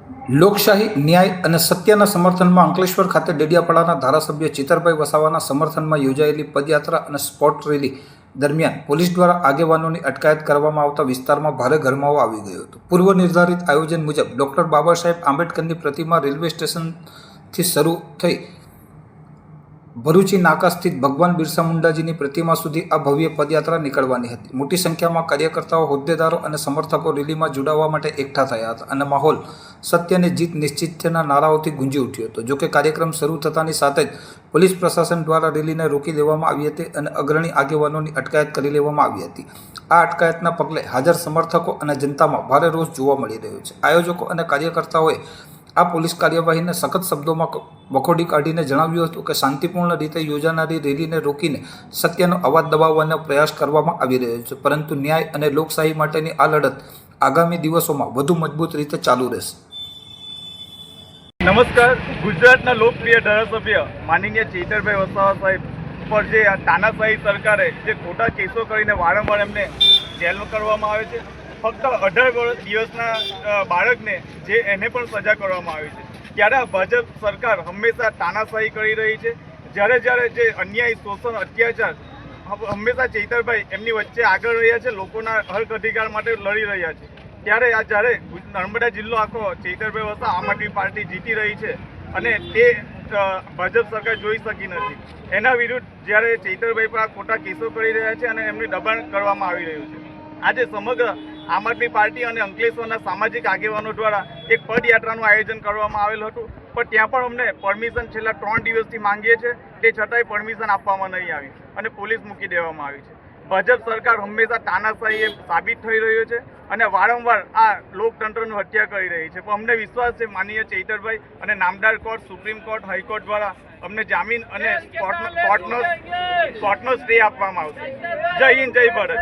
લોકશાહી, ન્યાય અને સત્યના સમર્થનમાં અંકલેશ્વર ખાતે ડેડિયાપાડાના ધારાસભ્ય ચિતરભાઈ વસાવાના સમર્થનમાં યોજાયેલી પદયાત્રા અને સ્પોટ રેલી દરમિયાન પોલીસ દ્વારા આગેવાનોની અટકાયત કરવામાં આવતા વિસ્તારમાં ભારે ગરમાવો આવી ગયો હતો। પૂર્વ નિર્ધારિત આયોજન મુજબ ડોક્ટર બાબા સાહેબ આંબેડકરની પ્રતિમા રેલવે સ્ટેશનથી શરૂ થઈ ભરૂચી નાકા સ્થિત ભગવાન બિરસા મુંડાજીની પ્રતિમા સુધી આ ભવ્ય પદયાત્રા નીકળવાની હતી। મોટી સંખ્યામાં કાર્યકર્તાઓ, હોદ્દેદારો અને સમર્થકો રેલીમાં જોડાવા માટે એકઠા થયા હતા અને માહોલ સત્યની જીત નિશ્ચિત છેના નારાઓથી ગુંજી ઉઠ્યો હતો। જોકે કાર્યક્રમ શરૂ થતાની સાથે જ પોલીસ પ્રશાસન દ્વારા રેલીને રોકી દેવામાં આવી હતી અને અગ્રણી આગેવાનોની અટકાયત કરી લેવામાં આવી હતી। આ અટકાયતના પગલે હાજર સમર્થકો અને જનતામાં ભારે રોષ જોવા મળી રહ્યો છે। આયોજકો અને કાર્યકર્તાઓએ આ પોલીસ કાર્યવાહીને સખત શબ્દોમાં વખોડી કાઢીને જણાવ્યું હતું કે શાંતિપૂર્ણ રીતે યોજાનારી રેલીને રોકીને સત્યનો અવાજ દબાવવાનો પ્રયાસ કરવામાં આવી રહ્યો છે, પરંતુ ન્યાય અને લોકશાહી માટેની આ લડત આગામી દિવસોમાં વધુ મજબૂત રીતે ચાલુ રહેશે। નમસ્કાર। ગુજરાતના લોકપ્રિય ધારાસભ્ય માનનીય ચેતરભાઈ વસાવા સાહેબ પર જે તાનાશાહી સરકારે જે ખોટા કેસો કરીને વારંવાર એમને જેલમાં કરવામાં આવે છે। ફક્ત 18 દિવસના બાળકને જે એને પણ સજા કરવામાં આવી છે, ત્યારે આ ભાજપ સરકાર હંમેશા તાનાશાહી કરી રહી છે। જ્યારે જે અન્યાય, શોષણ, અત્યાચાર હંમેશા ચેતરભાઈ એમની વચ્ચે આગળ રહ્યા છે, લોકોના હક અધિકાર માટે લડી રહ્યા છે। ત્યારે આ જ્યારે નર્મદા જિલ્લો આખો ચેતરભાઈ વસાવા આમ આદમી પાર્ટી જીતી રહી છે અને તે ભાજપ સરકાર જોઈ શકી નથી। એના વિરુદ્ધ જ્યારે ચેતરભાઈ પર આ ખોટા કેસો કરી રહ્યા છે અને એમની દબાણ કરવામાં આવી રહ્યું છે, આજે સમગ્ર આમ આદમી પાર્ટી અને અંકલેશ્વરના સામાજિક આગેવાનો દ્વારા એક પદયાત્રાનું આયોજન કરવામાં આવેલું હતું, પણ ત્યાં પણ અમને પરમિશન છેલ્લા 3 દિવસથી માંગીએ છીએ, તે છતાંય પરમિશન આપવામાં નહીં આવી અને પોલીસ મૂકી દેવામાં આવી છે। ભાજપ સરકાર હંમેશા તાનાશાહી સાબિત થઈ રહ્યો છે અને વારંવાર આ લોકતંત્રનું હત્યા કરી રહી છે, પણ અમને વિશ્વાસ છે માનનીય ચેતરભાઈ અને નામદાર કોર્ટ, સુપ્રીમ કોર્ટ, હાઈકોર્ટ દ્વારા અમને જામીન અને કોર્ટનો સ્ટે આપવામાં આવશે। જય હિન્દ, જય ભારત।